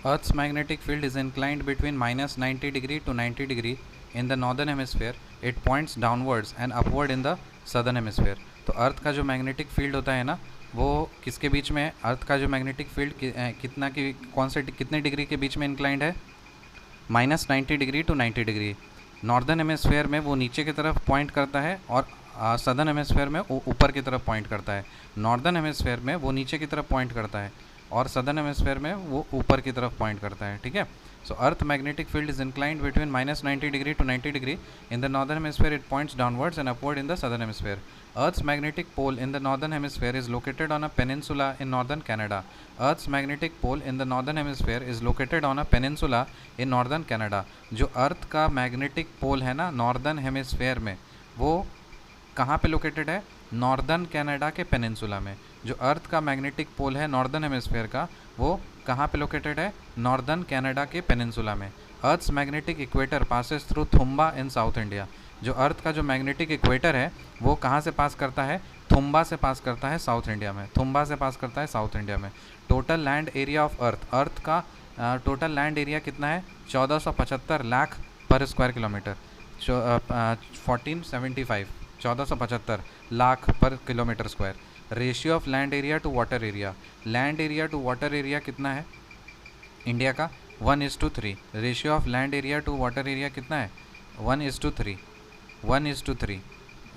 Earth's magnetic field is inclined between minus 90 degree to 90 degree in the northern hemisphere. It points downwards and upward in the southern hemisphere. तो अर्थ का जो magnetic field होता है ना, वो किसके बीच में है? अर्थ का जो मैग्नेटिक फील्ड कितना की कौन से कितने डिग्री के बीच में इंक्लाइंड है? Minus 90 degree to 90 degree. Northern hemisphere में वो नीचे की तरफ पॉइंट करता है और सदर्न हेमिस्फेयर में ऊपर की तरफ पॉइंट करता है। नॉर्दर्न हेमिस्फेयर में वो नीचे की तरफ पॉइंट करता है और सदर्न हेमिस्फेयर में वो ऊपर की तरफ पॉइंट करता है। ठीक है, so earth magnetic field is inclined between minus 90 degree to 90 degree in the northern hemisphere. It points downwards and upward in the southern hemisphere. Earth's magnetic pole in the northern hemisphere is located on a peninsula in northern Canada. Earth's magnetic pole in the northern hemisphere is located on a peninsula in northern Canada. जो अर्थ का magnetic pole है ना northern hemisphere में, वो कहाँ पे located है? नॉर्दर्न कनाडा के पेनिनसुला में. जो अर्थ का मैग्नेटिक पोल है नॉर्दर्न हेमिस्फेयर का, वो कहाँ पे लोकेटेड है? नॉर्दर्न कनाडा के पेनिनसुला में. Earth's magnetic equator passes through Thumba in south India. जो अर्थ का जो मैग्नेटिक इक्वेटर है वो कहाँ से पास करता है? थुम्बा से पास करता है साउथ इंडिया में. थुम्बा से पास करता है साउथ इंडिया में. Total land area of earth, earth का टोटल लैंड एरिया कितना है? 1475 लाख पर स्क्वायर किलोमीटर. 1475 लाख पर kilometre square. Ratio of land area to water area, land area to water area कितना है इंडिया का? 1:3. Ratio of land area to water area कितना है? 1:3. 1:3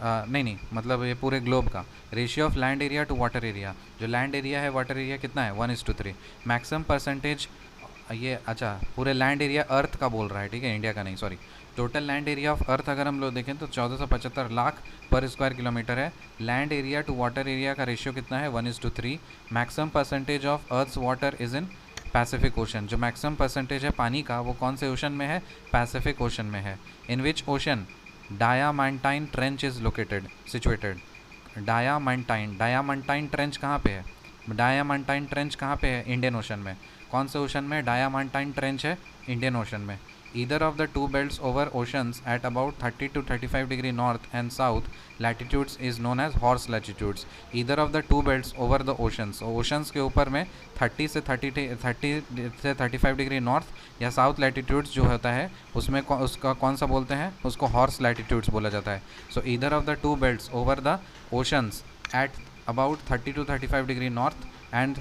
नहीं मतलब ये पूरे ग्लोब का ratio of land area to water area. जो लैंड एरिया है वाटर एरिया कितना है? 1:3. मैक्सिमम परसेंटेज ये अच्छा पूरे लैंड एरिया अर्थ का बोल रहा है, ठीक है, इंडिया का नहीं, sorry. Total land area of earth अगर हम लोग देखें तो 1475 लाख पर स्क्वायर किलोमीटर है. Land area to water area का रेशियो कितना है? 1:3. Maximum percentage of earth's water is in Pacific ocean. जो मैक्सिमम परसेंटेज है पानी का वो कौन से ओशन में है? पैसिफिक ओशन में है. In which ocean Diamantina trench is located situated? Diamantina trench कहाँ पे है? डायामांटाइन ट्रेंच कहाँ पे है? इंडियन ओशन में. कौन से ओशन में डायामांटाइन ट्रेंच है? इंडियन ओशन में. Either of the two belts over oceans at about 30 to 35 degree north and south latitudes is known as horse latitudes. Either of the two belts over the oceans, oceans के ऊपर में 30 से 35 degree north या south latitudes जो होता है उसमें उसका कौन सा बोलते हैं? उसको हॉर्स लैटिट्यूड्स बोला जाता है. So either of the two belts over the oceans at about 30 to 35 degree north and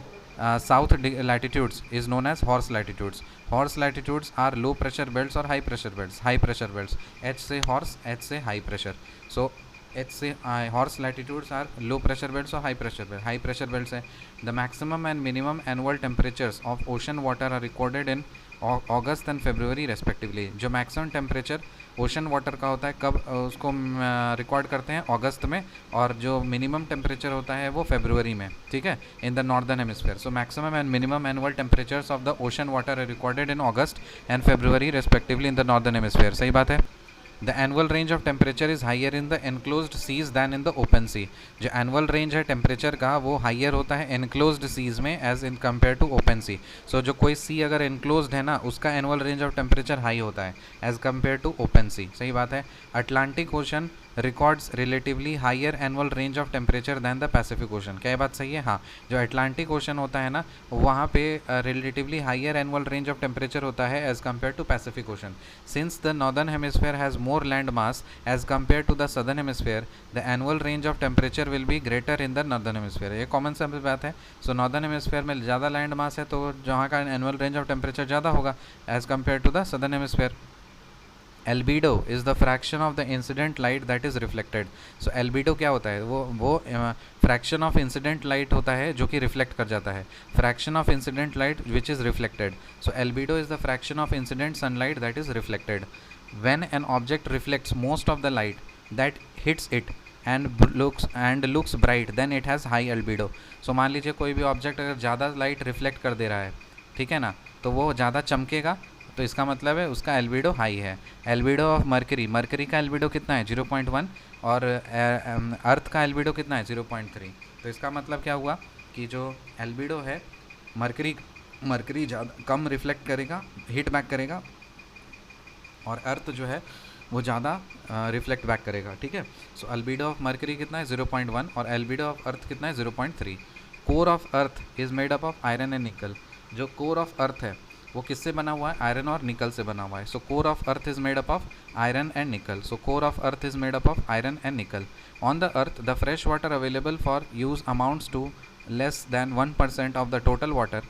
south latitudes is known as horse latitudes. Horse latitudes are low pressure belts or high pressure belts. High pressure belts. H say horse, H say high pressure. So H say horse latitudes are low pressure belts or high pressure belts. High pressure belts है. The maximum and minimum annual temperatures of ocean water are recorded in August and February respectively. जो maximum temperature ocean water का होता है कब उसको record करते हैं? अगस्त में. और जो मिनिमम टेम्परेचर होता है वो फरवरी में, ठीक है, in the northern hemisphere. So maximum and minimum annual temperatures of the ocean water are recorded in August and February respectively in the northern hemisphere. सही बात है. The annual range of temperature is higher in the enclosed seas than in the open sea. जो annual range है temperature का वो higher होता है enclosed seas में as in compared to open sea. So जो कोई sea अगर enclosed है ना उसका annual range of temperature high होता है as compared to open sea. सही बात है. Atlantic Ocean records relatively higher annual range of temperature than the Pacific ocean. क्या ये बात सही है? हाँ. जो अटलांटिक ओशन होता है ना वहाँ पे relatively higher annual range of temperature होता है as compare to Pacific ocean. Since the northern hemisphere has more land mass as compare to the southern hemisphere, the annual range of temperature will be greater in the northern hemisphere. ये common sense बात है. सो northern hemisphere में ज़्यादा land mass है तो जहाँ का annual range of temperature ज़्यादा होगा as compare to the southern hemisphere. Albedo is the fraction of the incident light that is reflected. So albedo क्या होता है? वो fraction of incident light होता है जो कि reflect कर जाता है. Fraction of incident light which is reflected. So albedo is the fraction of incident sunlight that is reflected. When an object reflects most of the light that hits it and looks bright, then it has high albedo. So मान लीजिए कोई भी object अगर ज़्यादा light reflect कर दे रहा है, ठीक है ना, तो वो ज़्यादा चमकेगा, तो इसका मतलब है उसका एल्बिडो हाई है. एल्बिडो ऑफ मरकरी, मरकरी का एल्बिडो कितना है? 0.1. और अर्थ का एल्बिडो कितना है? 0.3. तो इसका मतलब क्या हुआ कि जो एल्बिडो है मरकरी ज़्यादा कम रिफ्लेक्ट करेगा, हीट बैक करेगा, और अर्थ जो है वो ज़्यादा रिफ्लेक्ट बैक करेगा, ठीक है. सो एल्बिडो ऑफ मरकरी कितना है? 0.1. और एल्बिडो ऑफ अर्थ कितना है? 0.3. Core of earth is made up of iron and निकल. जो कोर ऑफ अर्थ है वो किससे बना हुआ है? आयरन और निकल से बना हुआ है. So core of earth is made up of iron and nickel. So core of earth is made up of iron and nickel. On the earth the fresh water available for use amounts to less than 1% of the total water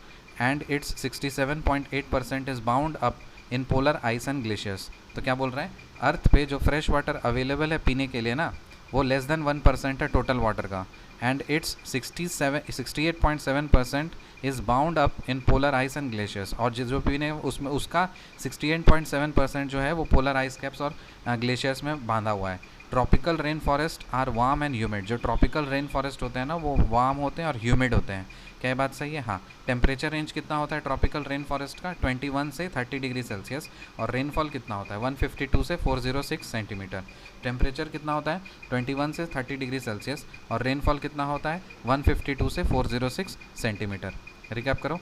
and its 67.8% is bound up in polar ice and glaciers. तो क्या बोल रहे हैं? अर्थ पे जो fresh water available है पीने के लिए ना, वो लेस देन 1% है टोटल वाटर का, and it's 68.7% is bound up in polar ice and glaciers. और जो पीने उसमें उसका 68.7% जो है वो पोलर आइस कैप्स और ग्लेशियर्स में बांधा हुआ है. Tropical rain forest are warm and humid. जो ट्रॉपिकल रेन फॉरेस्ट होते हैं ना वो वार्म होते हैं और ह्यूमिड होते हैं. क्या ये बात सही है? हाँ. टेम्परेचर रेंज कितना होता है ट्रॉपिकल रेन फॉरेस्ट का? 21 से 30 डिग्री सेल्सियस. और रेनफॉल कितना होता है? 152 से 406 सेंटीमीटर. टेम्परेचर कितना होता है? 21 से 30 डिग्री सेल्सियस. और रेनफॉल कितना होता है? 152 से 406 सेंटीमीटर. रिकैप करो.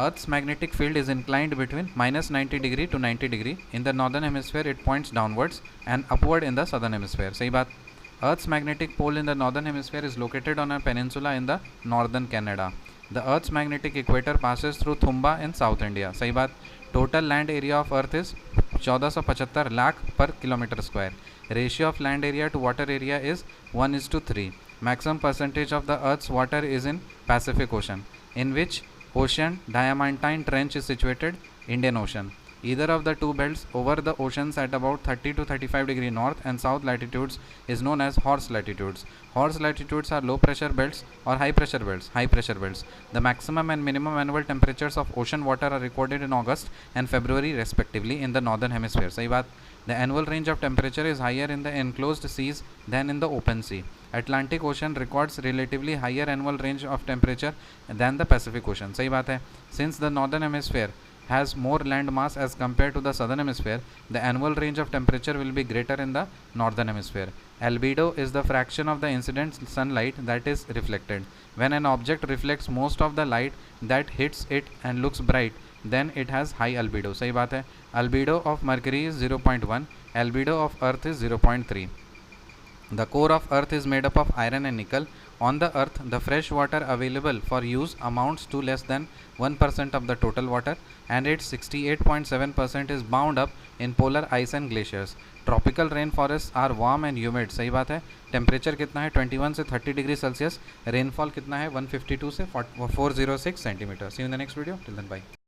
Earth's magnetic field is inclined between -90 degree to 90 degree. In the northern hemisphere, it points downwards and upward in the southern hemisphere. सही बात. Earth's magnetic pole in the northern hemisphere is located on a peninsula in the northern Canada. The Earth's magnetic equator passes through Thumba in South India. सही बात. Total land area of Earth is 1475 lakh per kilometer square. Ratio of land area to water area is 1:3. Maximum percentage of the Earth's water is in Pacific Ocean. In which ocean diamantine trench is situated? Indian Ocean. Either of the two belts over the oceans at about 30 to 35 degree north and south latitudes is known as horse latitudes. Horse latitudes are low pressure belts or high pressure belts. High pressure belts. The maximum and minimum annual temperatures of ocean water are recorded in August and February respectively in the northern hemisphere. सही बात. The annual range of temperature is higher in the enclosed seas than in the open sea. Atlantic Ocean records relatively higher annual range of temperature than the Pacific Ocean. सही बात है. Since the northern hemisphere has more land mass as compared to the southern hemisphere, the annual range of temperature will be greater in the northern hemisphere. Albedo is the fraction of the incident sunlight that is reflected. When an object reflects most of the light that hits it and looks bright, then it has high albedo. सही बात है. Albedo of Mercury is 0.1. Albedo of Earth is 0.3. The core of Earth is made up of iron and nickel. On the Earth, the fresh water available for use amounts to less than 1% of the total water, and its 68.7% is bound up in polar ice and glaciers. Tropical rain forests are warm and humid. सही बात है. Temperature कितना है? 21 से 30 degree Celsius. Rainfall कितना है? 152 से 406 centimetre. See you in the next video. Till then bye.